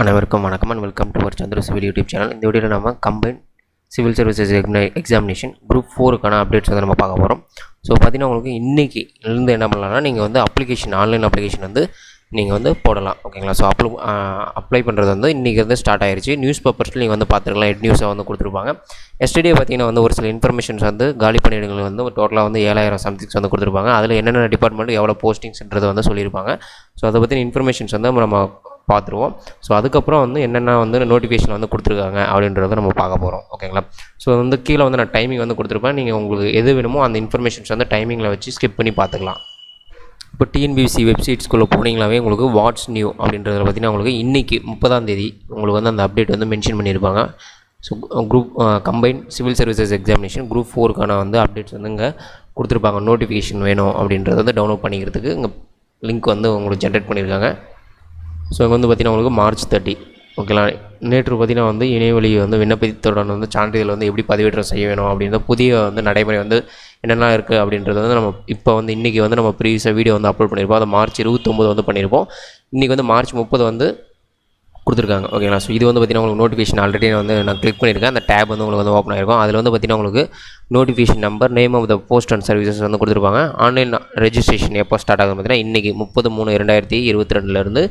அனைவருக்கும் வணக்கம் and welcome to our Chandra civil YouTube channel. இந்த வீடியோவில் நம்ம combine civil services examination group 4க்கான அப்டேட்ஸ் வந்து நம்ம பார்க்க போகிறோம். ஸோ பார்த்தீங்கன்னா உங்களுக்கு இன்றைக்கி இருந்து என்ன பண்ணலாம்னா நீங்கள் வந்து ஆன்லைன் அப்ளிகேஷன் வந்து நீங்கள் வந்து போடலாம். ஓகேங்களா? ஸோ அப்ளை பண்ணுறது வந்து இன்றைக்கி வந்து ஸ்டார்ட் ஆயிடுச்சு. நியூஸ் பேப்பர்ஸில் நீங்கள் வந்து பார்த்துருக்கலாம், ஹெட் நியூஸாக வந்து கொடுத்துருப்பாங்க. எஸ்டர்டே பார்த்தீங்கன்னா வந்து ஒரு சில இன்ஃபர்மேஷன்ஸ் வந்து காலி பணியிடங்கள் வந்து டோட்டலாக வந்து 7000 சம்திங்ஸ் வந்து கொடுத்துருப்பாங்க. அதில் என்னென்ன டிபார்ட்மெண்ட் எவ்வளோ போஸ்டிங்ஸ்ன்றதை வந்து சொல்லியிருப்பாங்க. ஸோ அதை பற்றின இன்ஃபர்மேஷன்ஸ் வந்து நம்ம பார்த்துருவோம். ஸோ அதுக்கப்புறம் வந்து என்னென்ன வந்து நோட்டிஃபிகேஷன் வந்து கொடுத்துருக்காங்க அப்படின்றத நம்ம பார்க்க போகிறோம். ஓகேங்களா? ஸோ வந்து கீழே வந்து நான் டைமிங் வந்து கொடுத்துருப்பேன். நீங்கள் உங்களுக்கு எது வேணுமோ அந்த இன்ஃபர்மேஷன்ஸ் வந்து டைமிங்கில் வச்சு ஸ்கிப் பண்ணி பார்த்துக்கலாம். இப்போ டிஎன்பிஎஸ்சி வெப்சைட்ஸ்குள்ளே போனீங்களாவே உங்களுக்கு வாட்ஸ் நியூ அப்படின்றத பார்த்தீங்கன்னா உங்களுக்கு இன்றைக்கி 30ஆம் தேதி உங்களுக்கு வந்து அந்த அப்டேட் வந்து மென்ஷன் பண்ணியிருப்பாங்க. So group combine civil services examination group 4க்கான வந்து அப்டேட்ஸ் வந்து இங்கே கொடுத்துருப்பாங்க. நோட்டிஃபிகேஷன் வேணும் அப்படின்றத வந்து டவுன்லோட் பண்ணிக்கிறதுக்கு இங்கே லிங்க் வந்து உங்களுக்கு ஜென்ரேட் பண்ணியிருக்காங்க. ஸோ இங்கே வந்து பார்த்திங்கன்னா உங்களுக்கு March 30. ஓகேங்களா? நேற்று பார்த்திங்கன்னா வந்து இணையவழி வந்து விண்ணப்பத்துடன் வந்து சான்றிதழ் வந்து எப்படி பதிவேற்றம் செய்ய வேணும் அப்படின்ற புதிய வந்து நடைமுறை வந்து என்னெல்லாம் இருக்குது அப்படின்றது வந்து நம்ம இப்போ வந்து இன்றைக்கி வந்து நம்ம ப்ரீவியஸாக வீடியோ வந்து அப்லோட் பண்ணியிருப்போம். அதை March 29 வந்து பண்ணியிருப்போம். இன்றைக்கி வந்து March 30 வந்து கொடுத்துருக்காங்க. ஓகேங்களா? ஸோ இது வந்து பார்த்திங்கன்னா உங்களுக்கு நோட்டிஃபிகேஷன் ஆல்ரெடி வந்து நான் கிளிக் பண்ணியிருக்கேன். அந்த டேப் வந்து உங்களுக்கு வந்து ஓப்பன் ஆகிருக்கும். அதில் வந்து பார்த்திங்கன்னா உங்களுக்கு notification number, name of the post and services வந்து கொடுத்துருப்பாங்க. ஆன்லைன் ரெஜிஸ்ட்ரேஷன் எப்போ ஸ்டார்ட் ஆகுது பார்த்தீங்கன்னா இன்றைக்கி 30/3/2022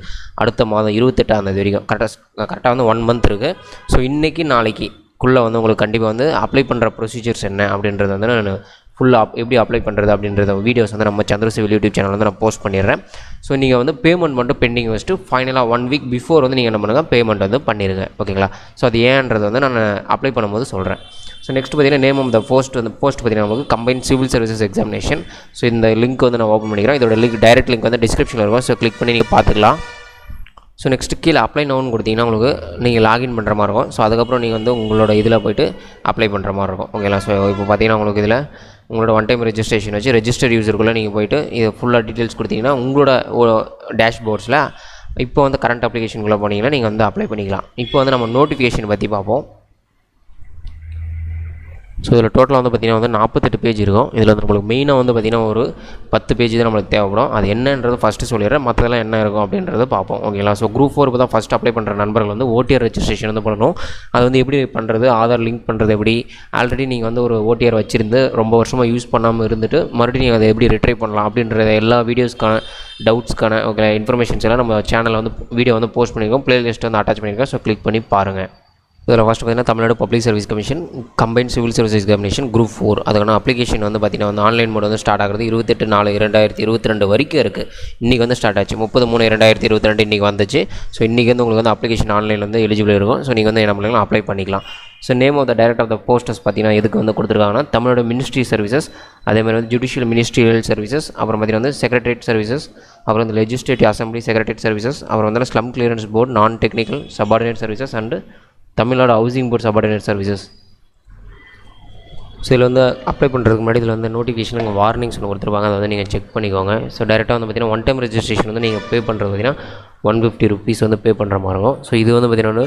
அடுத்த மாதம் 28ஆம் தேதி வரைக்கும் கரெக்டாக வந்து 1 மந்த் இருக்குது. ஸோ இன்றைக்கி நாளைக்குள்ளே வந்து உங்களுக்கு கண்டிப்பாக வந்து அப்ளை பண்ணுற ப்ரொசீஜர்ஸ் என்ன அப்படின்றது வந்து நான் ஃபுல்லாக எப்படி அப்ளை பண்ணுறது அப்படின்றத வீடியோஸ் வந்து நம்ம சந்திர சிவில் யூடியூப் சேனல் வந்து நான் போஸ்ட் பண்ணிடுறேன். ஸோ நீங்கள் வந்து பேமெண்ட் மட்டும் பெண்டிங் வச்சுட்டு ஃபைனலாக 1 வீக் பிஃபோர் வந்து நீங்கள் என்ன பண்ணுங்கள், பேமெண்ட் வந்து பண்ணிடுங்க. ஓகேங்களா? ஸோ அது ஏன்றது வந்து நான் அப்ளை பண்ணும்போது சொல்கிறேன். ஸோ நெக்ஸ்ட் பார்த்தீங்கன்னா நேம் ஆஃப் த போஸ்ட் பார்த்தீங்கன்னா உங்களுக்கு combine civil services examination. So இந்த லிங்க் வந்து நான் ஓப்பன் பண்ணிக்கிறேன். இதோட டைரக்ட் லிங்க் வந்து டிஸ்கிரிப்ஷனில் இருக்கும். ஸோ கிளிக் பண்ணி நீங்கள் பார்த்துக்கலாம். ஸோ நெக்ஸ்ட்டு கீழே அப்ளை நவுன்னு கொடுத்தீங்கன்னா உங்களுக்கு நீங்கள் லாகின் பண்ணுற மாதிரி இருக்கும். ஸோ அதுக்கப்புறம் நீங்கள் வந்து உங்களோட இதில் போய்ட்டு அப்ளை பண்ணுற மாதிரி இருக்கும். ஓகேங்களா? ஸோ இப்போ பார்த்தீங்கன்னா உங்களுக்கு இதில் உங்களோட ஒன் டைம் ரெஜிஸ்ட்ரேஷன் வச்சு ரெஜிஸ்டர் யூசருக்குள்ளே நீங்கள் போய்ட்டு இது ஃபுல்லாக டீட்டெயில்ஸ் கொடுத்தீங்கன்னா உங்களோட டேஷ்போர்ட்ஸில் இப்போ வந்து கரண்ட் அப்ளிகேஷனுக்குள்ளே போனீங்கன்னா நீங்கள் வந்து அப்ளை பண்ணிக்கலாம். இப்போ வந்து நம்ம நோட்டிஃபிகேஷன் பற்றி பார்ப்போம். ஸோ இதில் டோட்டலாக வந்து பார்த்திங்கன்னா வந்து 48 பேஜ் இருக்கும். இதில் வந்து நம்மளுக்கு மெயினாக வந்து பார்த்திங்கன்னா ஒரு 10 பேஜ் தான் நம்மளுக்கு தேவைப்படும். அது என்னன்றது ஃபஸ்ட்டு சொல்லிடுறேன், மற்றதெல்லாம் என்ன இருக்கும் அப்படின்றத பார்ப்போம். ஓகேங்களா? ஸோ குரூப் 4 தான் ஃபஸ்ட் அப்ளை பண்ணுற நண்பர்கள் வந்து OTR ரெஜிஸ்ட்ரேஷன் வந்து பண்ணணும். அது வந்து எப்படி பண்ணுறது, ஆதார் லிங்க் பண்ணுறது எப்படி, ஆல்ரெடி நீங்கள் வந்து ஒரு OTR வச்சுருந்து ரொம்ப வருஷமாக யூஸ் பண்ணாமல் இருந்துட்டு மறுபடியும் நீங்கள் அதை எப்படி ரிட்ரை பண்ணலாம் அப்படின்றத எல்லா வீடியோஸ்க்கான டவுட்ஸ்க்கான ஓகே இன்ஃபர்மேஷன்ஸ் எல்லாம் நம்ம சேனலில் வந்து வீடியோ வந்து போஸ்ட் பண்ணியிருக்கோம். ப்ளேலிஸ்ட் வந்து அட்டாச் பண்ணியிருக்கேன். ஸோ கிளிக் பண்ணி பாருங்கள். இதில் ஃபஸ்ட்டு பார்த்தீங்கன்னா Tamil Nadu public service commission combine civil service examination group 4 அதுக்கான அப்ளிகேஷன் வந்து பார்த்திங்கன்னா வந்து ஆன்லைன் மோட் வந்து ஸ்டார்ட் ஆகிறது 28/4/2022 வரைக்கும் இருக்குது. இன்றைக்கி வந்து ஸ்டார்ட் ஆச்சு 30/3/2022 இன்றைக்கி வந்துச்சு. ஸோ இன்றைக்கி வந்து உங்களுக்கு வந்து அப்ளிகேஷன் ஆன்லைனில் வந்து எலிஜிபிள் இருக்கும். ஸோ நீங்கள் வந்து என்ன பண்ணலாம், அப்ளை பண்ணிக்கலாம். So name of the director of the posters பார்த்தீங்கன்னா எதுக்கு வந்து கொடுத்துருக்காங்கன்னா தமிழ்நாடு மினிஸ்ட்ரி சர்வீசஸ், அதேமாதிரி வந்து ஜுடிஷியல் மினிஸ்ட்ரியல் சர்வீசஸ், அப்புறம் பார்த்தீங்கன்னா வந்து செக்ரட்டரியேட் சர்வீசஸ், அப்புறம் வந்து லெஜிஸ்லேட்டிவ் அசம்பிளி செக்ரட்டரியேட் சர்வீசஸ், அப்புறம் வந்து slum clearance board, non technical subordinate services and Tamil Nadu housing board subordinate services. So இதில் வந்து அப்ளை பண்ணுறதுக்கு முன்னாடி இதில் வந்து நோட்டிஃபிகேஷன் நீங்கள் வார்னிங்ஸ் ஒன்று கொடுத்துருப்பாங்க. அதை வந்து நீங்கள் செக் பண்ணிக்கோங்க. ஸோ டேரெக்டாக வந்து பார்த்திங்கன்னா ஒன் டைம் ரெஜிஸ்ட்ரேஷன் வந்து நீங்கள் பே பண்ணுறது பார்த்திங்கன்னா 150 rupees வந்து பே பண்ணுற மாதிரி இருக்கும். ஸோ இது வந்து பார்த்திங்கன்னா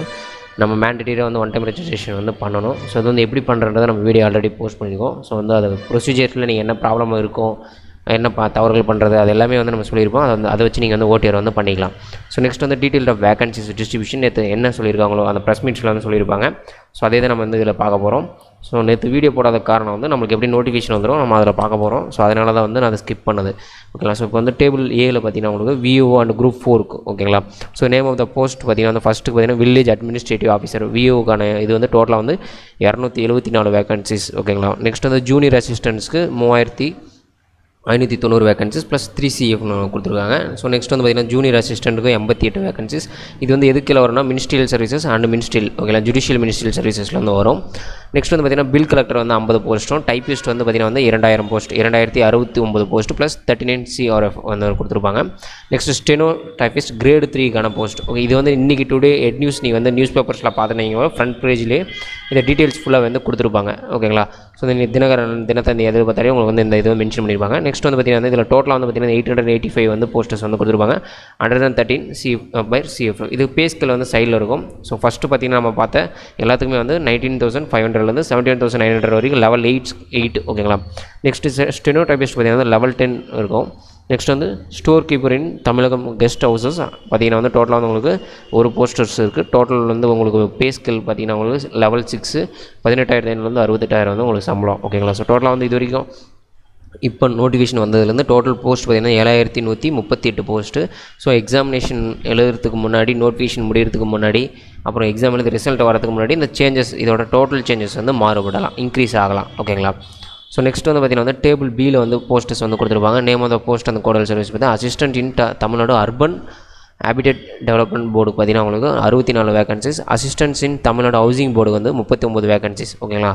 நம்ம மேண்டேட்டரியாக வந்து ஒன் டைம் ரெஜிஸ்ட்ரேஷன் வந்து பண்ணணும். ஸோ அது வந்து எப்படி பண்ணுறதை நம்ம வீடியோ ஆல்ரெடி போஸ்ட் பண்ணியிருக்கோம். ஸோ வந்து அது ப்ரொசீஜர்ஸில் நீங்கள் என்ன ப்ராப்ளம் இருக்கும், என்ன தவறுகள் பண்ணுறது, அது எல்லாமே வந்து நம்ம சொல்லியிருப்போம். அதை வச்சு நீங்கள் வந்து OTR வந்து பண்ணிக்கலாம். ஸோ நெக்ஸ்ட் வந்து டீட்டெயில் ஆஃப் வேகன்சிஸ் டிஸ்ட்ரிபியூஷன் நேற்று என்ன சொல்லியிருக்காங்களோ அந்த ப்ரெஸ் மீட்ஸில் வந்து சொல்லியிருப்பாங்க. ஸோ அதே தான் நம்ம வந்து இதில் பார்க்க போகிறோம். ஸோ நேற்று வீடியோ போடாத காரணம் வந்து நம்மளுக்கு எப்படி நோட்டிஃபிகேஷன் வந்துடும் நம்ம அதில் பார்க்க போகிறோம். ஸோ அதனால தான் வந்து நான் அதை ஸ்கிப் பண்ணது. ஓகேங்களா? ஸோ இப்போ வந்து டேபிள் ஏயில் பார்த்தீங்கன்னா உங்களுக்கு VAO அண்ட் குரூப் 4க்கு. ஓகேங்களா? So name of the post பார்த்தீங்கன்னா வந்து ஃபஸ்ட்டுக்கு பார்த்தீங்கன்னா வில்லேஜ் அட்மினிஸ்ட்ரேட்டிவ் ஆஃபீஸர் VAOக்கான இது வந்து டோட்டலாக வந்து 274 வேகன்சிஸ். ஓகேங்களா? நெக்ஸ்ட் வந்து ஜூனியர் அசிஸ்டன்ட்ஸ்க்கு 3590 வேகன்சிஸ் ப்ளஸ் 3CF கொடுத்துருக்காங்க. ஸோ நெக்ஸ்ட் வந்து பார்த்திங்கன்னா ஜூனியர் அசிஸ்டண்ட்டுக்கு 88 வேகன்சிஸ். இது வந்து எதுக்கில் வரும்னா மினிஸ்ட்ரியல் சர்வீசஸ் அண்ட் ஓகேங்களா ஜுடிஷியல் மினிஸ்ட்ரியல் சர்வீசஸில் வந்து வரும். நெக்ஸ்ட் வந்து பார்த்திங்கன்னா பில் கலெக்டர் வந்து 50 போஸ்ட்டும், டைப்பிஸ்ட் வந்து பார்த்திங்கன்னா வந்து 2000 போஸ்ட் 2069 போஸ்ட் ப்ளஸ் 39 CRF வந்து கொடுத்துருப்பாங்க. நெக்ஸ்ட் ஸ்டெனோ டைப்பிஸ்ட் கிரேட் 3க்கான போஸ்ட். ஓகே, இது வந்து இன்றைக்கி டுடே ஹெட் நியூஸ் நீங்கள் வந்து நியூஸ் பேப்பர்ஸில் பார்த்துனீங்க ஃப்ரண்ட் பேஜ்லேயே இந்த டீட்டெயில்ஸ் ஃபுல்லாக வந்து கொடுத்துருப்பாங்க. ஓகேங்களா? ஸோ இந்த தினகரன் தினத்தந்தி எது பார்த்தாலே உங்களுக்கு வந்து இந்த இது மென்ஷன் பண்ணியிருப்பாங்க. நெக்ஸ்ட் வந்து பார்த்திங்கன்னா இதில் டோட்டலாக வந்து பார்த்திங்கன்னா 885 வந்து போஸ்டர்ஸ் வந்து கொடுத்துருப்பாங்க. 113 CF. இது பேஸ்கில் வந்து சைடில் இருக்கும். ஸோ ஃபஸ்ட்டு பார்த்திங்கன்னா நம்ம பார்த்த எல்லாத்துக்குமே வந்து 19,500 வந்து 71,900 வரைக்கும் லெவல் 8. ஓகேங்களா? நெக்ஸ்ட்டு ஸ்டெனோ டைப்பிஸ்ட் பார்த்திங்கன்னா லெவல் 10 இருக்கும். நெக்ஸ்ட் வந்து ஸ்டோர் கீப்பர் இன் தமிழகம் கெஸ்ட் ஹவுசஸ் பார்த்தீங்கன்னா வந்து டோட்டலாக வந்து உங்களுக்கு ஒரு போஸ்டர்ஸ் இருக்குது. டோட்டல் வந்து உங்களுக்கு பே ஸ்கேல் பார்த்தீங்கன்னா உங்களுக்கு லெவல் 6 18,500 68,000 வந்து உங்களுக்கு சம்பளம். ஓகேங்களா. ஸோ டோட்டலாக வந்து இது வரைக்கும் இப்போ நோட்டிஃபிகேஷன் வந்ததுலேருந்து டோட்டல் போஸ்ட் பார்த்திங்கன்னா 7138 போஸ்ட்டு. ஸோ எக்ஸாமினேஷன் எழுதுறதுக்கு முன்னாடி, நோட்டிஃபிகேஷன் முடிகிறதுக்கு முன்னாடி, அப்புறம் எக்ஸாம் எழுதி ரிசல்ட் வரதுக்கு முன்னாடி இந்த சேஞ்சஸ், இதோட டோட்டல் சேஞ்சஸ் வந்து மாறுபடலாம், இன்க்ரீஸ் ஆகலாம். ஓகேங்களா. ஸோ நெக்ஸ்ட் வந்து பார்த்திங்கன்னா வந்து டேபிள் பியில் வந்து போஸ்டர்ஸ் வந்து கொடுத்துருப்பாங்க. நேம் ஆஃப் த போஸ்ட் அந்த கோடல் சர்வீஸ் பார்த்தா அசிஸ்டன்ட் இன் தமிழ்நாடு அர்பன் ஹேபிடேட் டெவலப்மெண்ட் போர்டுக்கு பார்த்தீங்கன்னா உங்களுக்கு 64 வேகன்சிஸ். அசிஸ்டன்ட்ஸ் இன் தமிழ்நாடு ஹவுசிங் போர்டு வந்து 39 வேகன்சிஸ். ஓகேங்களா.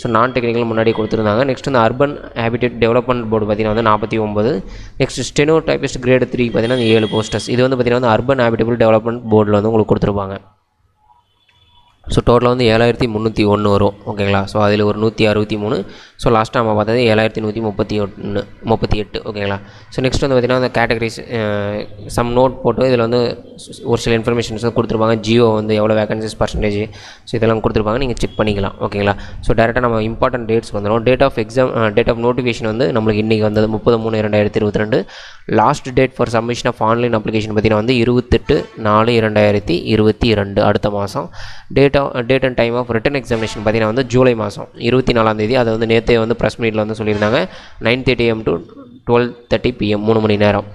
ஸோ நான் டெக்னிக்கல் முன்னாடி கொடுத்துருந்தாங்க. நெக்ஸ்ட் வந்து அர்பன் ஹேபிடேட் டெவலப்மெண்ட் போர்டு பார்த்தீங்கன்னா வந்து 49. நெக்ஸ்ட் ஸ்டெனோ டைபிஸ்ட் கிரேட் 3 பார்த்தீங்கன்னா 7 போஸ்டர்ஸ். இது வந்து பார்த்திங்கன்னா வந்து அர்பன் ஹேபிட்டபிள் டெவலப்மெண்ட் போர்டில் வந்து உங்களுக்கு கொடுத்துருப்பாங்க. ஸோ டோட்டலாக வந்து 7301 வரும். ஓகேங்களா. ஸோ அதில் ஒரு 163. ஸோ லாஸ்ட்டாக நம்ம பார்த்தது 7138. ஓகேங்களா. ஸோ நெக்ஸ்ட் வந்து பார்த்திங்கன்னா அந்த கேட்டகரிஸ் சம் நோட் போட்டு இதில் வந்து ஒரு சில இன்ஃபர்மேஷன்ஸ் கொடுத்துருப்பாங்க. ஜியோ வந்து எவ்வளோ வேகன்சிஸ் பர்சன்டேஜ், ஸோ இதெல்லாம் கொடுத்துருப்பாங்க, நீங்கள் செக் பண்ணிக்கலாம். ஓகேங்களா. ஸோ டேரெக்டாக நம்ம இம்பார்ட்டன்ட் டேட்ஸ் வந்துடும். டேட் ஆஃப் நோட்டிஃபிகேஷன் வந்து நம்மளுக்கு இன்றைக்கி வந்தது 30/3/2022. Last date for submission of online application பார்த்திங்கன்னா வந்து 28/4/2022 அடுத்த மாதம். Date and time of written examination பார்த்திங்கன்னா வந்து ஜூலை மாதம் 24ஆம் தேதி. அது வந்து நேற்றே வந்து ப்ரெஸ் மீட்டில் வந்து சொல்லியிருந்தாங்க 9:30 AM to 12:30 PM 3 மணி நேரம்.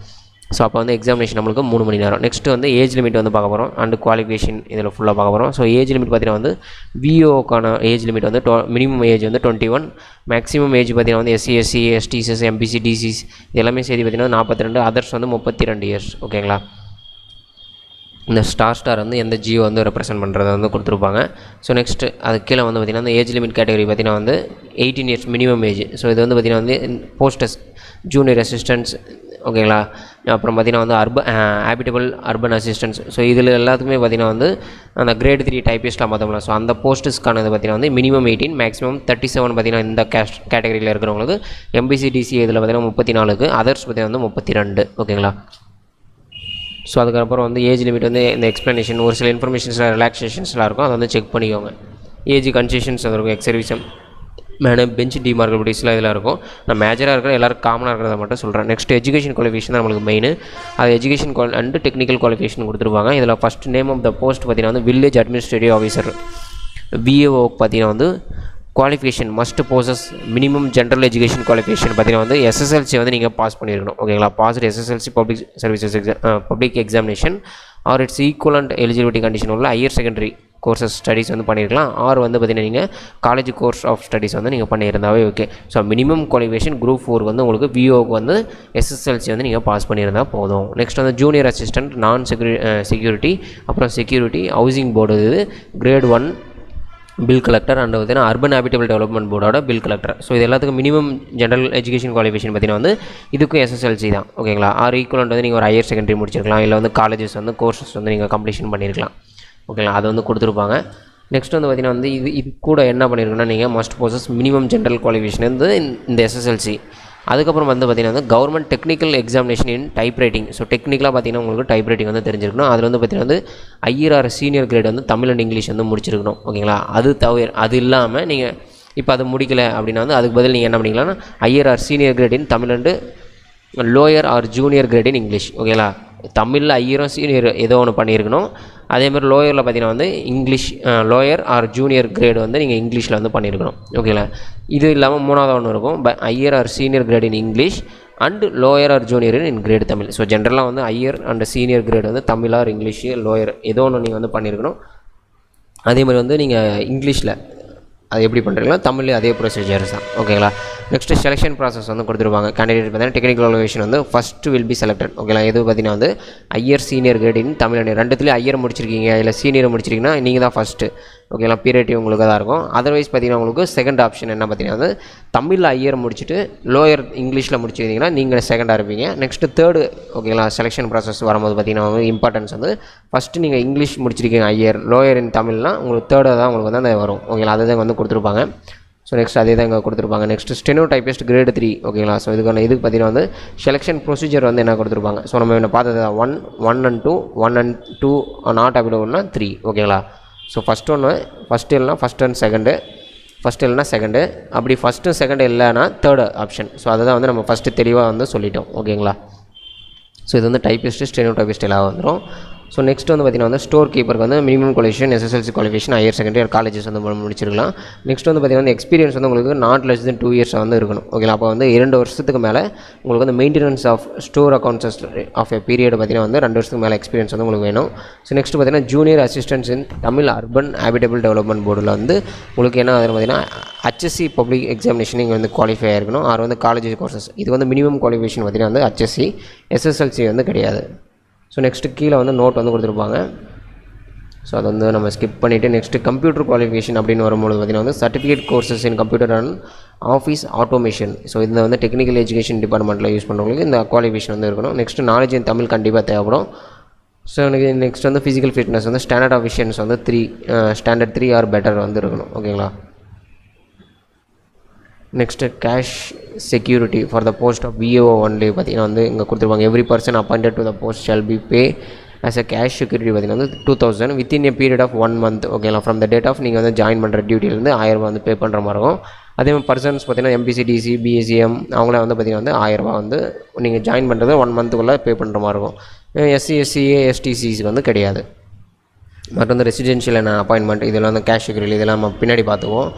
ஸோ அப்போ வந்து எக்ஸாமினேஷன் நம்மளுக்கு 3 மணி நேரம். நெக்ஸ்ட் வந்து ஏஜ் லிமிட் வந்து பார்க்க போகிறோம் அண்ட் குவாலிஃபிகேஷன் இதில் ஃபுல்லாக பார்க்க போகிறோம். ஸோ ஏஜ் லிமிட் பார்த்திங்கன்னா வந்து VAOக்கான ஏஜ் லிமிட் வந்து மினிமம் ஏஜ் வந்து 21. மேக்ஸிமம் ஏஜ் பார்த்திங்கன்னா வந்து SC SC STs MPC DCs இது எல்லாமே சேர்த்து பார்த்திங்கன்னா 42. அதர்ஸ் வந்து 32 இயர்ஸ். ஓகேங்களா. இந்த ஸ்டார் வந்து எந்த ஜியோ வந்து ரெப்ரசென்ட் பண்ணுறதை வந்து கொடுத்துருப்பாங்க. ஸோ நெக்ஸ்ட்டு அது கீழே வந்து பார்த்திங்கன்னா அந்த ஏஜ் லிமிட் கேட்டகரி பார்த்திங்கன்னா வந்து 18 இயர்ஸ் மினிமம் ஏஜ். ஸோ இது வந்து பார்த்திங்கன்னா வந்து போஸ்டர்ஸ் ஜூனியர் அசிஸ்டன்ட்ஸ். ஓகேங்களா. அப்புறம் பார்த்திங்கன்னா வந்து ஹேபிட்டபிள் அர்பன் அசிஸ்டன்ஸ். ஸோ இதில் எல்லாத்துக்குமே பார்த்திங்கன்னா வந்து அந்த கிரேட் 3 டைப்பிஸ்ட்டாக பார்த்தோம்ல, ஸோ அந்த போஸ்ட்டுஸ்க்கானது பார்த்திங்கன்னா வந்து மினிமம் 18 மேக்ஸிமம் 37 பார்த்திங்கன்னா இந்த கேட்டகரியில் இருக்கிறவங்களுக்கு. MPC DC இதில் பார்த்திங்கன்னா 34, அதர்ஸ் பார்த்திங்கன்னா வந்து 32. ஓகேங்களா. ஸோ அதுக்கப்புறம் வந்து ஏஜ் லிமிட் வந்து இந்த எக்ஸ்ப்ளனேஷன் ஒரு சில இன்ஃபர்மேஷன்ஸில் ரிலாக்ஸேஷன்ஸ்லாம் இருக்கும், அதை வந்து செக் பண்ணிக்கோங்க. ஏஜ் கன்செஷன்ஸ் அது இருக்கும். எக்ஸர்விசம் பெஞ்ச் டிமார்க்கபிலிட்டிஸ்லாம் இதெல்லாம் இருக்கும். நான் மேஜராக இருக்கிற எல்லோரும் காமனாக இருக்கிறத மட்டும் சொல்கிறேன். நெக்ஸ்ட் எஜுகேஷன் குவாலிஃபிகேஷன் தான் நம்மளுக்கு மெயின். அது எஜுகேஷன் அண்ட் டெக்னிக்கல் குவாலிஃபிகேஷன் கொடுத்துருப்பாங்க. இதில் first name of the post பார்த்திங்கன்னா வந்து வில்லேஜ் அட்மினிஸ்ட்ரேட்டிவ் ஆஃபீஸர் VAO பார்த்திங்கன்னா வந்து qualification must possess minimum general education qualification பார்த்திங்கன்னா வந்து SSLC வந்து நீங்கள் பாஸ் பண்ணியிருக்கணும். ஓகேங்களா. Passed SSLC public services public examination or its equivalent eligibility condition உள்ள ஹையர் செகண்டரி கோர்சஸ் ஸ்டடீஸ் வந்து பண்ணியிருக்கலாம். ஆர் வந்து பார்த்திங்கன்னா நீங்கள் காலேஜ் கோர்ஸ் ஆஃப் ஸ்டடீஸ் வந்து நீங்கள் பண்ணியிருந்தாவே okay. So minimum qualification group 4 வந்து உங்களுக்கு VAOக்கு வந்து SSLC வந்து நீங்கள் பாஸ் பண்ணியிருந்தால் போதும். நெக்ஸ்ட் வந்து ஜூனியர் அசிஸ்டன்ட் நான் செக்யூரிட்டி அப்புறம் செக்யூரிட்டி ஹவுசிங் போர்டு இது கிரேட் 1 பில் கலெக்டர் அண்ட் பார்த்தீங்கன்னா அர்பன் ஹேபிட்டபிள் டெவலப்மெண்ட் போர்டோட பில் கலெக்டர். ஸோ இது எல்லாத்துக்கும் மினிமம் ஜென்ரல் எஜுகேஷன் குவாலிஃபிகேஷன் பார்த்தீங்கன்னா வந்து இதுக்கும் SSLC தான். ஓகேங்களா. ஆர் ஈக்குவலண்ட் வந்து நீங்கள் ஒரு ஹையர் செகண்டரி முடிச்சிருக்கலாம், இல்லை வந்து காலேஜஸ் வந்து கோர்சஸ் வந்து நீங்கள் கம்ப்ளீஷன் பண்ணியிருக்கலாம். ஓகேங்களா. அது வந்து கொடுத்துருப்பாங்க. நெக்ஸ்ட் வந்து பார்த்திங்கன்னா வந்து இது கூட என்ன பண்ணியிருக்குன்னா நீங்கள் must possess minimum general qualification வந்து இந்த SSLC. அதுக்கப்புறம் வந்து பார்த்திங்கன்னா வந்து கவர்மெண்ட் டெக்னிக்கல் எக்ஸாமினேஷன் இன் டைப் ரைட்டிங். ஸோ டெக்னிக்கலாக பார்த்திங்கன்னா உங்களுக்கு டைப் ரைட்டிங் வந்து தெரிஞ்சிருக்கணும். அதில் வந்து பார்த்திங்கன்னா வந்து ஐஆர் சீனியர் கிரேட் வந்து தமிழ் அண்ட் இங்கிலீஷ் வந்து முடிச்சிருக்கணும். ஓகேங்களா. அது இல்லாமல் நீங்கள் இப்போ அது முடிக்கலை அப்படின்னா வந்து அதுக்கு பதில் நீங்கள் என்ன பண்ணிக்கலாம்னா higher senior grade in Tamil and lower or junior grade in English. ஓகேங்களா. தமிழில் ஐயரும் சீனியர் ஏதோ ஒன்று பண்ணியிருக்கணும். அதேமாதிரி லோயரில் பார்த்திங்கன்னா வந்து English lower or junior grade வந்து நீங்கள் இங்கிலீஷில் வந்து பண்ணியிருக்கணும். ஓகேங்களா. இது இல்லாமல் மூணாவது ஒன்று இருக்கும் higher or senior grade in English and lower or junior in grade Tamil. So ஜென்ரலாக வந்து ஐயர் அண்ட் சீனியர் கிரேட் வந்து தமிழ் ஆர் இங்கிலீஷ் லோயர் ஏதோ ஒன்று நீங்கள் வந்து பண்ணியிருக்கணும். அதே மாதிரி வந்து நீங்கள் இங்கிலீஷில் அது எப்படி பண்ணுறீங்களா தமிழ்லேயே அதே ப்ரொசீஜர்ஸ் தான். ஓகேங்களா. நெக்ஸ்ட்டு செலெக்ஷன் ப்ராசஸ் வந்து கொடுத்துருப்பாங்க. கேண்டிடேட் பார்த்தீங்கன்னா டெக்னிக்கல் குவாலிஃபிகேஷன் வந்து ஃபஸ்ட்டு வில் பி செலக்டட். ஓகேங்களா. இது பார்த்தீங்கன்னா வந்து Iyer senior grade in Tamil ரெண்டுத்துலேயும் Iyer முடிச்சிருக்கீங்க இல்லை சீனியர் முடிச்சிருக்கீங்கன்னா நீங்கள் தான் ஃபஸ்ட்டு. ஓகேங்களா. பீரியட் உங்களுக்கு தான் இருக்கும். அதர்வைஸ் பார்த்தீங்கன்னா உங்களுக்கு செகண்ட் ஆப்ஷன் என்ன பார்த்தீங்கன்னா வந்து தமிழில் ஐயர் முடிச்சுட்டு லோயர் இங்கிலீஷில் முடிச்சிருந்தீங்கன்னா நீங்கள் செகண்டாக இருப்பீங்க. Next third. ஓகேங்களா. செலெக்ஷன் ப்ராசஸ் வரும்போது பார்த்தீங்கன்னா வந்து இம்பார்ட்டன்ஸ் வந்து ஃபஸ்ட்டு நீங்கள் இங்கிலீஷ் முடிச்சிருக்கீங்க ஐயர் லோயர் இன் தமிழ்னா உங்களுக்கு தேர்டாக தான் உங்களுக்கு வந்து அந்த வரும். ஓகேங்களா. அதுதான் வந்து கொடுத்துருப்பாங்க. ஸோ நெக்ஸ்ட் அதே தான் இங்கே கொடுத்துருப்பாங்க. Next steno typist grade 3. ஓகேங்களா. ஸோ இதுக்கு பார்த்தீங்கன்னா வந்து செலெக்ஷன் ப்ரொசீஜர் வந்து என்ன கொடுத்துருப்பாங்க. ஸோ நம்ம என்ன பார்த்தது 1 and 2 நாட் அப்டவுன்னா 3. ஓகேங்களா. ஸோ ஃபஸ்ட் இல்லைனா ஃபஸ்ட் அண்ட் செகண்டு ஃபஸ்ட்டு இல்லைனா செகண்டு, அப்படி ஃபஸ்ட்டு செகண்டு இல்லைனா தேர்டு ஆப்ஷன். ஸோ அதை தான் வந்து நம்ம ஃபஸ்ட்டு தெளிவாக வந்து சொல்லிட்டோம். ஓகேங்களா? ஸோ இது வந்து டைப்பிஸ்ட்டு ஸ்டெனோடைபிஸ்ட் எல்லாம் வந்துடும். ஸோ நெக்ஸ்ட் வந்து பார்த்திங்கன்னா வந்து ஸ்டோர் கீப்பருக்கு வந்து minimum qualification SSLC qualification higher secondary colleges வந்து முடிச்சிருக்கலாம். நெக்ஸ்ட் வந்து பார்த்திங்கன்னா எக்ஸ்பீரியன்ஸ் வந்து உங்களுக்கு நாட் லெஸ் தென் 2 இயர்ஸ் வந்து இருக்கணும். ஓகேங்களா? அப்போ வந்து 2 வருஷத்துக்கு மேலே உங்களுக்கு வந்து maintenance of store accounts of a period பார்த்திங்கன்னா வந்து 2 வருஷத்துக்கு மேலே எக்ஸ்பீரியன்ஸ் வந்து உங்களுக்கு வேணும். ஸோ நெக்ஸ்ட் பார்த்திங்கன்னா junior assistance in Tamil urban habitable development போர்டில் வந்து உங்களுக்கு என்ன ஆகுதுன்னு பார்த்திங்கன்னா HSC பப்ளிக் எக்ஸாமினேஷன் நீங்கள் வந்து குவாலிஃபை ஆகிருக்கணும். ஆர் வந்து காலேஜ் கோர்சஸ் இது வந்து மினிமம் குவாலிஃபிகேஷன் பார்த்திங்கன்னா வந்து HSC SSLC வந்து கிடையாது. ஸோ நெக்ஸ்ட்டு கீழே வந்து நோட் வந்து கொடுத்துருப்பாங்க. ஸோ அதை வந்து நம்ம ஸ்கிப் பண்ணிவிட்டு நெக்ஸ்ட்டு கம்ப்யூட்டர் குவாலிஃபிகேஷன் அப்படின்னு வரும்போது பார்த்திங்கன்னா வந்து certificate courses in computer and office automation. So இந்த வந்து டெக்னிக்கல் எஜுகேஷன் டிபார்ட்மெண்ட்டில் யூஸ் பண்ணுறவங்களுக்கு இந்த குவாலிஃபிகேஷன் வந்து இருக்கணும். நெக்ஸ்ட்டு நாலேஜ் இன் தமிழ் கண்டிப்பாக தேவைப்படும். ஸோ எனக்கு நெக்ஸ்ட் வந்து ஃபிசிக்கல் ஃபிட்னஸ் வந்து ஸ்டாண்டர்ட் ஆஃப் விஷன்ஸ் வந்து 3 ஸ்டாண்டர்ட் 3 ஆர் பெட்டர் வந்து இருக்கணும். ஓகேங்களா? Next cash security for the post of VAO only பார்த்திங்கன்னா வந்து இங்கே கொடுத்துருப்பாங்க. Every person appointed to the post shall be pay as a cash security பார்த்திங்கன்னா வந்து 2000 within a period of 1 month. ஓகேங்களா? ஃப்ரம் த டேட் ஆஃப் நீங்கள் வந்து join பண்ணுற டியூட்டிலேருந்து 1000 ரூபா வந்து பே பண்ணுற மாதிரி இருக்கும். அதே மாதிரி பர்சன்ஸ் பார்த்திங்கன்னா MPC DC BSCM அவங்களாம் வந்து பார்த்திங்கன்னா வந்து 1000 ரூபா வந்து நீங்கள் ஜாயின் பண்ணுறது 1 monthக்குள்ளே பே பண்ணுற மாதிரி இருக்கும். SC SCA STCக்கு வந்து கிடையாது. மற்றும் வந்து ரெசிடென்ஷியல் அண்ட் அப்பாயின்மெண்ட் இதெல்லாம் வந்து கேஷ் செக்யூரிட்டி இதெல்லாம் நம்ம பின்னாடி பார்த்துக்குவோம்.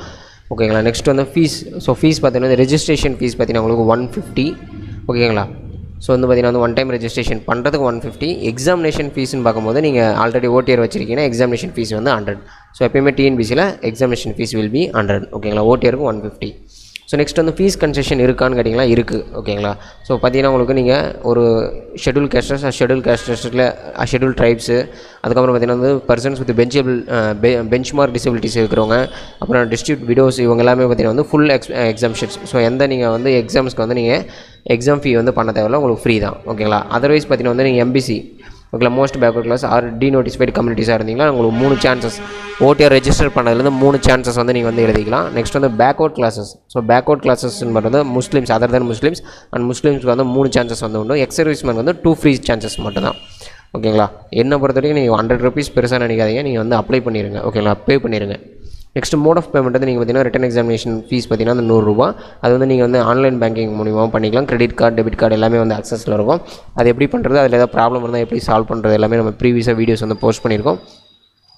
ஓகேங்களா? நெக்ஸ்ட் வந்து ஃபீஸ். ஸோ ஃபீஸ் பார்த்தீங்கன்னா ரெஜிஸ்ட்ரேஷன் ஃபீஸ் பார்த்தீங்கன்னா உங்களுக்கு 150. ஓகேங்களா? ஸோ வந்து பார்த்திங்கன்னா வந்து 1 time ரெஜிஸ்ட்ரேஷன் பண்ணுறதுக்கு 150. எக்ஸாமினேஷன் ஃபீஸ்ன்னு பார்க்கும்போது நீங்கள் ஆல்ரெடி OTR வச்சிருக்கீங்கன்னா எக்ஸாமினேஷன் ஃபீஸ் வந்து 100. ஸோ எப்பயுமே TNPSCயில் எக்ஸாமினேஷன் ஃபீஸ் வில் பி 100. ஓகேங்களா? OTRக்கு 150. ஸோ நெக்ஸ்ட் வந்து ஃபீஸ் கன்செஷன் இருக்கான்னு கேட்டிங்களா? இருக்குது. ஓகேங்களா? ஸோ பார்த்தீங்கன்னா உங்களுக்கு நீங்கள் ஒரு ஷெட்யூல் கேஸ்டர்ஸ் ஷெட்யூல் ட்ரைப்ஸு அதுக்கப்புறம் பார்த்திங்கன்னா வந்து persons with bench mark disabilities இருக்கிறவங்க அப்புறம் டிஸ்ட்ரிக்ட் விடோஸ் இவங்க எல்லாமே பார்த்திங்கன்னா வந்து ஃபுல் எக்ஸாம்ஷன்ஸ். ஸோ எந்த நீங்கள் வந்து எக்ஸாம்ஸ்க்கு வந்து நீங்கள் எக்ஸாம் ஃபீ வந்து பண்ண தேவையில்ல, உங்களுக்கு ஃப்ரீ தான். ஓகேங்களா? அதர்வைஸ் பார்த்திங்கன்னா வந்து நீங்கள் MBC ஓகேங்களா most backward class or denotified கம்யூனிட்டிஸாக இருந்தீங்களா உங்களுக்கு 3 சான்சஸ் OTR ரெஜிஸ்டர் பண்ணதுலேருந்து 3 சான்சஸ் வந்து நீங்கள் வந்து எழுதிக்கலாம். நெக்ஸ்ட் வந்து பேக்வர்ட் கிளாஸஸ். ஸோ பேக்வர்ட் கிளாஸஸ்ன்னு பண்ணுறது Muslims other than Muslims and முஸ்லீம்ஸ்க்கு வந்து 3 சான்சஸ் வந்து உண்டு. எக்ஸ் சர்வீஸ்மேன் வந்து 2 ஃப்ரீ சான்சஸ் மட்டும் தான். ஓகேங்களா? என்னை பொறுத்த வரைக்கும் நீங்கள் 100 rupees பெருசாக நினைக்காதீங்க, நீங்கள் வந்து அப்ளை பண்ணிடுங்க. ஓகேங்களா? பே பண்ணிடுங்க. நெக்ஸ்ட் மோட் ஆஃப் பேமெண்ட் வந்து நீங்கள் பார்த்தீங்கன்னா ரிட்டன் எக்ஸாமினேஷன் ஃபீஸ் பார்த்தீங்கன்னா அந்த 100 ரூபா. அது வந்து நீங்கள் வந்து ஆன்லைன் பேங்கிங் மூலியமாக பண்ணிக்கலாம். கிரெடிட் கார்டு டெபிட் கார்டு எல்லாமே வந்து அக்சஸில் இருக்கும். அது எப்படி பண்ணுறது, அதில் ஏதாவது ப்ராப்ளம் இருந்தால் எப்படி சால்வ் பண்ணுறது எல்லாமே நம்ம ப்ரீவியஸாக வீடியோஸ் வந்து போஸ்ட் பண்ணியிருக்கோம்.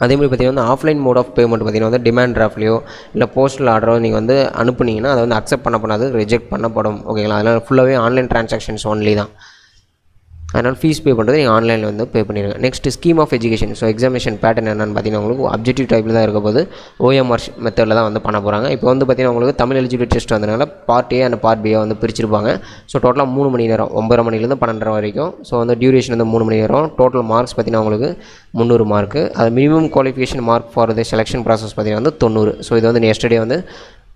அதேமாதிரி பார்த்திங்கன்னா வந்து ஆஃப்லைன் மோட் ஆஃப் பேமெண்ட் பார்த்திங்கன்னா வந்து டிமாண்ட் டிராஃப்ட்லையோ இல்லை போஸ்டல் ஆர்டரோ நீங்கள் வந்து அனுப்புனீங்கன்னா அதை வந்து அக்செப்ட் பண்ணப்படாது, ரிஜெக்ட் பண்ணப்படும். ஓகேங்களா? அதனால் ஃபுல்லாகவே ஆன்லைன் ட்ரான்சாக்ஷன்ஸ் ஒன்லி தான். அதனால் ஃபீஸ் பே பண்ணுறது நீங்கள் ஆன்லைனில் வந்து பே பண்ணிடுங்க. Next scheme of education. So examination pattern என்னென்னு பார்த்தீங்கன்னா உங்களுக்கு அப்ஜெக்டிவ் டைப்பில் தான் இருக்க போது OMR மெத்தடில் தான் வந்து பண்ண போகிறாங்க. இப்போ வந்து பார்த்திங்கன்னா உங்களுக்கு தமிழ் எலிஜிபிலிட்டி டெஸ்ட் வந்ததுனால part A and part B வந்து பிரிச்சிருப்பாங்க. ஸோ டோட்டலாக 3 மணி நேரம் 9 மணிலேருந்து 12 வரைக்கும். ஸோ வந்து டியூரேஷன் வந்து 3 மணி நேரம். டோட்டல் மார்க்ஸ் பார்த்திங்கன்னா உங்களுக்கு 300 மார்க்கு. அது minimum qualification mark for the selection process பார்த்திங்கன்னா வந்து 90. ஸோ இது வந்து எஸ்டர்டே வந்து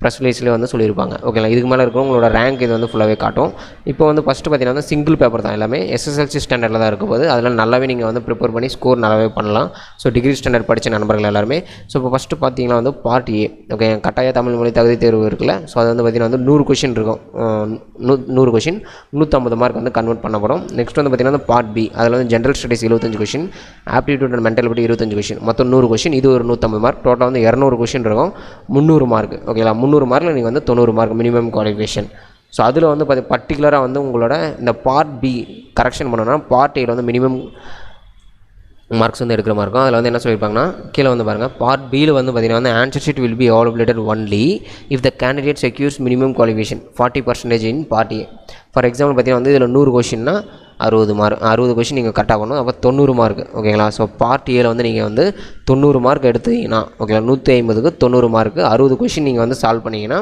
ப்ரெஸ் ரிலீஸ்லேயே வந்து சொல்லியிருப்பாங்க. ஓகேங்களா? இதுக்கு மேலே இருக்கிற உங்களோட ரேங்க் இது வந்து ஃபுல்லாகவே காட்டும். இப்போ வந்து ஃபஸ்ட்டு பார்த்தீங்கன்னா வந்து சிங்கிள் பேப்பர் தான் எல்லாமே SSLC ஸ்டாண்டர்டில் தான் இருக்கும் போது அதனால் நல்லாவே நீங்கள் வந்து ப்ரிப்பேர் பண்ணி ஸ்கோர் நல்லாவே பண்ணலாம். ஸோ டிகிரி ஸ்டாண்டர்ட் படித்த நண்பர்கள் எல்லாருமே. ஸோ இப்போ ஃபஸ்ட்டு பார்த்தீங்கன்னா வந்து பார்ட் A. ஓகே, கட்டாய தமிழ் மொழி தகுதி தேர்வு இருக்குல்ல. ஸோ அது வந்து பார்த்திங்கன்னா வந்து 100 கொஷின் இருக்கும். 100 கொஷின் 150 மார்க் வந்து கன்வெர்ட் பண்ணப்படும். நெக்ஸ்ட் வந்து பார்த்திங்கன்னா பார்ட் B. அதில் வந்து general studies 75 question, aptitude and mentality 25 question, மொத்தம் 100 கொஷின். இது ஒரு 150 மார்க். டோட்டலாக வந்து 200 கொஷின் இருக்கும். 300 மார்க். ஓகேங்களா? 300 மார்க்கில் நீங்கள் வந்து 90 மார்க் மினிமம் குவாலிஃபிகேஷன். ஸோ அதில் வந்து பர்டிகுலராக வந்து உங்களோட இந்த பார்ட் B கரெக்ஷன் பண்ணணும்னா பார்ட் Aயில் வந்து மினிமம் மார்க்ஸ் வந்து எடுக்கிற மாதிரி இருக்கும். அதில் வந்து என்ன சொல்லியிருப்பாங்கன்னா கீழே வந்து பாருங்கள், பார்ட் Bயில் வந்து பார்த்திங்கன்னா வந்து answer sheet will be available only if the candidate secures minimum qualification 40% in part A. For example பார்த்திங்கன்னா வந்து இதில் 100 கொஷின்னா 60 மார்க், 60 கொஷின் நீங்கள் கட் ஆகணும். அப்போ 90 மார்க். ஓகேங்களா? ஸோ பார்ட் Aயில் வந்து நீங்கள் வந்து 90 மார்க் எடுத்தீங்கன்னா ஓகேங்களா 150க்கு 90 மார்க்கு 60 கொஷின் நீங்கள் வந்து சால்வ் பண்ணிங்கன்னா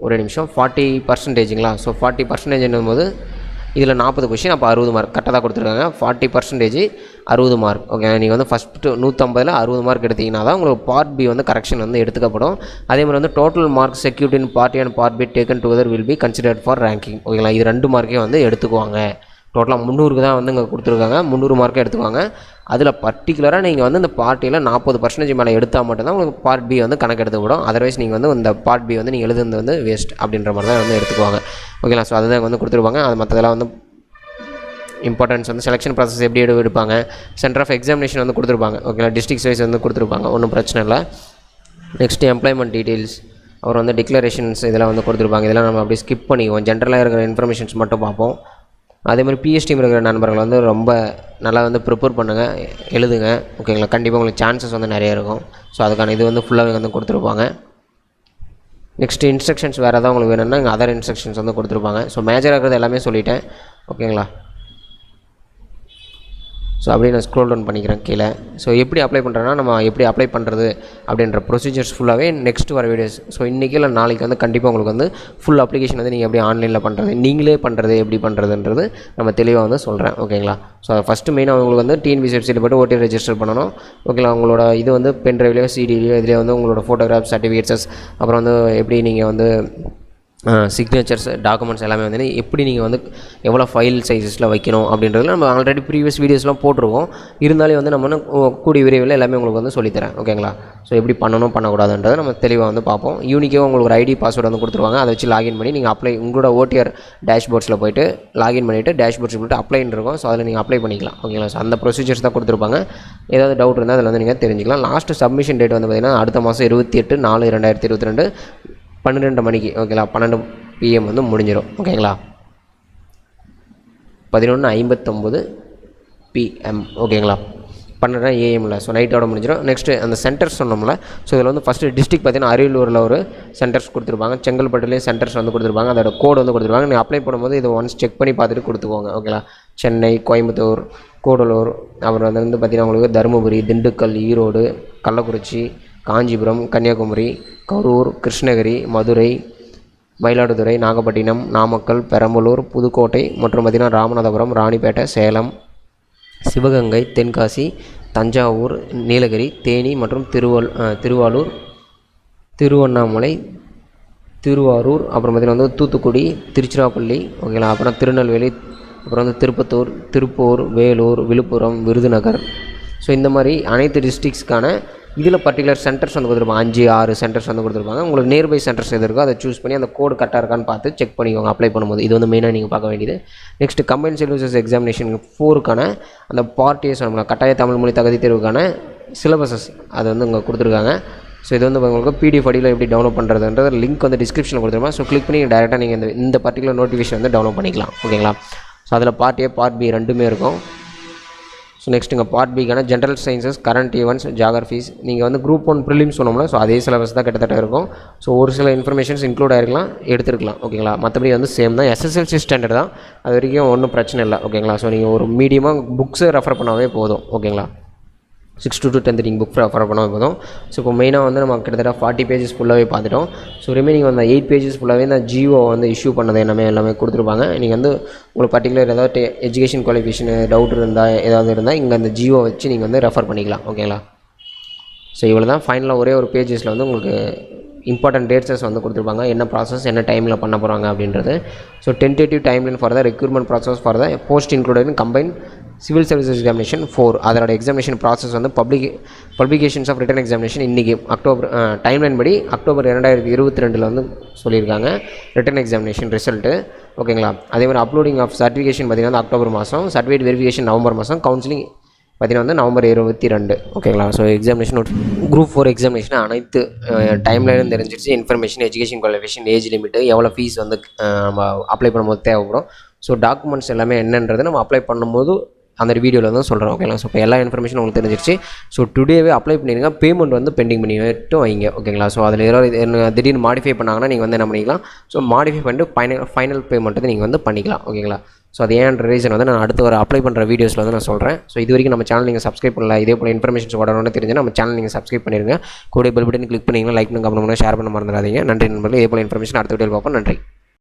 ஒரு நிமிஷம் 40%ங்களா. ஸோ 40% என்னும்போது இதில் 40 கொஷின் அப்போ 60 மார்க் கரெக்டாக தான் கொடுத்துருக்காங்க. 40% 60 மார்க். ஓகே, நீங்கள் வந்து ஃபஸ்ட்டு 150ல் 60 மார்க் எடுத்திங்கன்னா தான் உங்களுக்கு பார்ட் B வந்து கரெக்ஷன் வந்து எடுத்துக்கப்படும். அதே மாதிரி வந்து total mark secured in part A and part B taken together will be considered for ranking. ஓகேங்களா? இது 2 மார்க்கே வந்து எடுத்துக்குவாங்க. டோட்டலாக 300க்கு தான் வந்து இங்கே கொடுத்துருக்காங்க. 300 மார்க்கை எடுத்துக்குவாங்க. அதில் பர்டிகுலராக நீங்கள் வந்து இந்த பார்ட் Aயில் 40% மேலே எடுத்தால் மட்டும்தான் உங்களுக்கு பார்ட் B வந்து கணக்கு எடுத்துக்கூடும். அதர்வைஸ் நீங்கள் வந்து இந்த பார்ட் B வந்து நீங்கள் எழுதுறது வந்து வேஸ்ட் அப்படின்ற மாதிரி தான் வந்து எடுத்துக்குவாங்க. ஓகேங்களா? ஸோ அதுதான் வந்து கொடுத்துருப்பாங்க. அது மற்றதெல்லாம் வந்து இம்பார்ட்டன்ஸ் வந்து செலெக்ஷன் ப்ராசஸ் எப்படி எடுப்பாங்க, சென்டர் ஆஃப் எக்ஸாமினேஷன் வந்து கொடுத்துருப்பாங்க. ஓகேங்களா? டிஸ்ட்ரிக்ட் வைஸ் வந்து கொடுத்துருப்பாங்க, ஒன்றும் பிரச்சனை இல்லை. Next employment details. அப்புறம் வந்து டிக்ளரேஷன்ஸ் இதெல்லாம் வந்து கொடுத்துருப்பாங்க. இதெல்லாம் நம்ம அப்படியே ஸ்கிப் பண்ணிக்குவோம். ஜென்ரலாக இருக்கிற இன்ஃபர்மேஷன்ஸ் மட்டும் பார்ப்போம். அதேமாதிரி பிஎஸ் டீம் இருக்கிற நண்பர்கள் வந்து ரொம்ப நல்லா வந்து ப்ரிப்பேர் பண்ணுங்கள், எழுதுங்க. ஓகேங்களா? கண்டிப்பாக உங்களுக்கு சான்சஸ் வந்து நிறைய இருக்கும். ஸோ அதுக்கான இது வந்து ஃபுல்லாகவே வந்து கொடுத்துருப்பாங்க. நெக்ஸ்ட்டு இன்ஸ்ட்ரக்ஷன்ஸ் வேறு ஏதாவது உங்களுக்கு வேணும்னா இங்கே அதர் இன்ஸ்ட்ரக்ஷன்ஸ் வந்து கொடுத்துருப்பாங்க. ஸோ மேஜராக இருக்கிறது எல்லாமே சொல்லிட்டேன். ஓகேங்களா? ஸோ அப்படியே நான் ஸ்க்ரோல் டவுன் பண்ணிக்கிறேன் கீழே. ஸோ எப்படி அப்ளை பண்ணுறேன்னா நம்ம எப்படி அப்ளை பண்ணுறது அப்படின்ற ப்ரொசீஜர்ஸ் ஃபுல்லாகவே நெக்ஸ்ட் வர வீடியோஸ். ஸோ இன்றைக்கி இல்லை நாளைக்கு வந்து கண்டிப்பாக உங்களுக்கு வந்து ஃபுல் அப்ளிகேஷன் வந்து நீங்கள் எப்படி ஆன்லைனில் பண்ணுறது, நீங்களே பண்ணுறது எப்படி பண்ணுறதுன்றது நம்ம தெளிவாக வந்து சொல்கிறேன். ஓகேங்களா? ஸோ ஃபஸ்ட்டு மெயினாக உங்களுக்கு வந்து டிஎன்பிஎஸ்சி வெப்சைட்டில் போய்ட்டு ஓடிஆர் ரெஜிஸ்டர் பண்ணணும். ஓகேங்களா? உங்களோட இது வந்து பென் ட்ரைவ்லையோ சிடிலையோ இதிலே வந்து உங்களோட ஃபோட்டோகிராஃப் சர்டிஃபிகேட்ஸஸ் அப்புறம் வந்து எப்படி நீங்கள் வந்து சிக்னேச்சர்ஸ் டாக்குமெண்ட்ஸ் எல்லாமே வந்து எப்படி நீங்கள் வந்து எவ்வளோ ஃபைல் சைஸஸில் வைக்கணும் அப்படின்றதுல நம்ம ஆல்ரெடி ப்ரீவியஸ் வீடியோஸ்லாம் போட்டிருக்கோம். இருந்தாலும் வந்து நம்ம கூடிய விரைவில் எல்லாமே உங்களுக்கு வந்து சொல்லித்தரேன். ஓகேங்களா? ஸோ எப்படி பண்ணணும் பண்ணக்கூடாதுன்றதை நம்ம தெளிவாக வந்து பார்ப்போம். யூனிக்காக உங்களுக்கு ஒரு ஐடி பாஸ்வேர்டு வந்து கொடுத்துருவாங்க. அதை வச்சு லாகின் பண்ணி நீங்கள் அப்ளை உங்களோட ஓடிஆர் டேஷ்போர்ட்ஸில் போய்ட்டு லாகின் பண்ணிவிட்டு டேஷ்போர்ட்ஸ் போய்ட்டு அப்ளைன்னு இருக்கும். ஸோ அதில் நீங்கள் அப்ளை பண்ணிக்கலாம். ஓகேங்களா? ஸோ அந்த ப்ரொசீஜர்ஸ் தான் கொடுத்துருப்பாங்க. ஏதாவது டவுட் இருந்தால் அதில் வந்து நீங்கள் தெரிஞ்சுக்கலாம். லாஸ்ட்டு சப்மிஷன் டேட் வந்து பார்த்திங்கன்னா அடுத்த மாதம் 28/4/2022 12 மணிக்கு. ஓகேங்களா? 12 PM வந்து முடிஞ்சிடும். ஓகேங்களா? 11:59 PM. ஓகேங்களா? 12 AM ஸோ நைட்டோட முடிஞ்சிடும். நெக்ஸ்ட்டு அந்த சென்டர்ஸ் சொன்னோம்ல. ஸோ இதில் வந்து ஃபஸ்ட்டு டிஸ்ட்ரிக்ட் பார்த்திங்கன்னா அரியலூரில் ஒரு சென்டர்ஸ் கொடுத்துருப்பாங்க. செங்கல்பட்டுலேயும் சென்டர்ஸ் வந்து கொடுத்துருப்பாங்க. அதோட கோடு வந்து கொடுத்துருப்பாங்க. நீங்கள் அப்ளை பண்ணும்போது இதை ஒன்ஸ் செக் பண்ணி பார்த்துட்டு கொடுத்துக்கோங்க. ஓகேங்களா? சென்னை, கோயம்புத்தூர், கூடலூர், அப்புறம் வந்து பார்த்திங்கன்னா உங்களுக்கு தருமபுரி, திண்டுக்கல், ஈரோடு, கள்ளக்குறிச்சி, காஞ்சிபுரம், கன்னியாகுமரி, கரூர், கிருஷ்ணகிரி, மதுரை, மயிலாடுதுறை, நாகப்பட்டினம், நாமக்கல், பெரம்பலூர், புதுக்கோட்டை மற்றும் பார்த்திங்கன்னா ராமநாதபுரம், ராணிப்பேட்டை, சேலம், சிவகங்கை, தென்காசி, தஞ்சாவூர், நீலகிரி, தேனி மற்றும் திருவாரூர், திருவண்ணாமலை, திருவாரூர், அப்புறம் பார்த்திங்கன்னா வந்து தூத்துக்குடி, திருச்சிராப்பள்ளி. ஓகேங்களா? அப்புறம் திருநெல்வேலி, அப்புறம் வந்து திருப்பத்தூர், திருப்பூர், வேலூர், விழுப்புரம், விருதுநகர். ஸோ இந்த மாதிரி அனைத்து டிஸ்ட்ரிக்ஸ்க்கான இதில் பர்டிகுலர் சென்டர்ஸ் வந்து கொடுத்துருப்பாங்க. 5-6 சென்டர்ஸ் வந்து கொடுத்துருப்பாங்க. உங்களுக்கு நியர்பை சென்டர்ஸ் எது இருக்கோ அதை சூஸ் பண்ணி அந்த கோடு கரெக்டாக இருக்கான்னு பார்த்து செக் பண்ணிக்கோங்க அப்ளை பண்ணும்போது. இது வந்து மெயினாக நீங்கள் பார்க்க வேண்டியது. நெக்ஸ்ட் கம்பைன்ட் சிலபஸ் எக்ஸாமினேஷன் 4க்கான அந்த பார்ட் ஏ சொன்னோம்னா கட்டாய தமிழ் மொழி தகுதி தேர்வுக்கான சிலபஸஸ் அது வந்து இங்கே கொடுத்துருக்காங்க. ஸோ இது வந்து உங்களுக்கு பிடிஎஃப் ஃபைலில் எப்படி டவுன்லோட் பண்ணுறதுன்றது லிங்க் வந்து டிஸ்கிரிப்ஷனில் கொடுத்துருப்போம். ஸோ கிளிக் பண்ணி டேரெக்டாக நீங்கள் இந்த பர்டிகுலர் நோட்டிஃபிகேஷன் வந்து டவுன்லோட் பண்ணிக்கலாம். ஓகேங்களா? ஸோ அதில் பார்ட் ஏ பார்ட் பி ரெண்டுமே இருக்கும். ஸோ நெக்ஸ்ட் இங்கே பார்ட் பிக்கான general sciences, current events, geographies. நீங்கள் வந்து குரூப் 1 ப்ரிலிம்ஸ் சொன்னோம்ல. ஸோ அதே சிலபஸ் தான் கிட்டத்தட்ட இருக்கும். ஸோ ஒரு சில இன்ஃபர்மேஷன்ஸ் இன்க்ளூட் ஆகிருக்கலாம், எடுத்துருக்கலாம். ஓகேங்களா? மற்றபடி வந்து சேம் தான், எஸ்எஸ்எல்சி ஸ்டாண்டர்ட் தான். அது வரைக்கும் ஒன்றும் பிரச்சனை இல்லை. ஓகேங்களா? ஸோ நீங்கள் ஒரு மீடியமாக புக்ஸை ரெஃபர் பண்ணாவே போதும். ஓகேங்களா? 6 to 10 நீங்கள் புக் ரெஃபர் பண்ணால் போதும். ஸோ இப்போ மெயினாக வந்து நம்ம கிட்டத்தட்ட 40 பேஜஸ் ஃபுல்லாகவே பார்த்துட்டோம். ஸோ ரிமைனிங் வந்து 8 பேஜஸ் ஃபுல்லாகவே இந்த ஜிஓ வந்து இஷ்யூ பண்ணது எல்லாமே கொடுத்துருப்பாங்க. நீங்கள் வந்து உங்களுக்கு பர்டிகுலர் ஏதாவது எஜுகேஷன் குவாலிஃபிகேஷன் டவுட் இருந்தால் ஏதாவது இருந்தால் இங்கே அந்த ஜிஓ வச்சு நீங்கள் வந்து ரெஃபர் பண்ணிக்கலாம். ஓகேங்களா? ஸோ இவ்வளோ தான். ஃபைனலாக ஒரே ஒரு பேஜஸில் வந்து உங்களுக்கு இம்பார்ட்டன்ட் டேட்ஸஸ் வந்து கொடுத்துருப்பாங்க. என்ன ப்ராசஸ் என்ன டைமில் பண்ண போகிறாங்க அப்படின்றது. So tentative timeline for the recruitment process for the post included in combine civil services examination 4. அதோட எக்ஸாமினேஷன் ப்ராசஸ் வந்து பப்ளிகேஷன்ஸ் ஆஃப் ரிட்டன் எக்ஸாமினேஷன் இன்றைக்கி அக்டோபர் டைம்லைன் படி அக்டோபர் 2022 வந்து சொல்லியிருக்காங்க ரிட்டன் எக்ஸாமினேஷன் ரிசல்ட்டு. ஓகேங்களா? அதேமாதிரி அப்லோடிங் ஆஃப் சர்டிஃபிகேஷன் பார்த்திங்கன்னா October மாதம், சர்டிஃபிகேட் வெரிஃபிகேஷன் நவம்பர் மாதம், கவுன்சிலிங் பார்த்திங்கன்னா வந்து நவம்பர் 22. ஓகேங்களா? ஸோ எக்ஸாமினேஷன் குரூப் 4 எக்ஸாமினேஷன் அனைத்து டைம்லைனும் தெரிஞ்சிருச்சு. Information, education qualification, age limit, எவ்வளோ ஃபீஸ் வந்து நம்ம அப்ளை பண்ணும்போது தேவைப்படும். ஸோ டாக்குமெண்ட்ஸ் எல்லாமே என்னன்றது நம்ம அப்ளை பண்ணும்போது அந்த வீடியோவில் வந்து சொல்கிறேன். ஓகேங்களா? ஸோ இப்போ எல்லா இன்ஃபர்மேஷன் உங்களுக்கு தெரிஞ்சிருச்சு. ஸோ டுடேவே அப்ளை பண்ணிடுங்க. பேமெண்ட் வந்து பெண்டிங் பண்ணிட்டு வைங்க. ஓகேங்களா? ஸோ அதில் ஏதாவது திடீர்னு மாடிஃபை பண்ணாங்கன்னா நீங்கள் வந்து என்ன பண்ணிக்கலாம், ஸோ மாடிஃபை பண்ணிட்டு ஃபைனல் பேமெண்ட் வந்து நீங்கள் வந்து பண்ணிக்கலாம். ஓகேங்களா? ஸோ அது ஏன் ரீசன் வந்து நான் அடுத்து ஒரு அப்ளை பண்ணுற வீடியோஸில் வந்து நான் சொல்கிறேன். ஸோ இது வரைக்கும் நம்ம சேனல் நீங்கள் சப்ஸ்கிரைப் பண்ணல, இதே போல் இன்ஃபர்மேஷன்ஸ் வரணும்னு தெரிஞ்சு நம்ம சேனல் நீங்கள் சப்ஸ்கிரைப் பண்ணிடுங்க. கூட பெல் பட்டன் கிளிக் பண்ணிங்கன்னா லைக் பண்ணி கமெண்ட் பண்ணி ஷேர் பண்ண மறந்துடாதீங்க. நன்றி நண்பர்களே. இதே போல் இன்ஃபர்மேஷன் அடுத்த வீடியோவில் பார்ப்போம். நன்றி.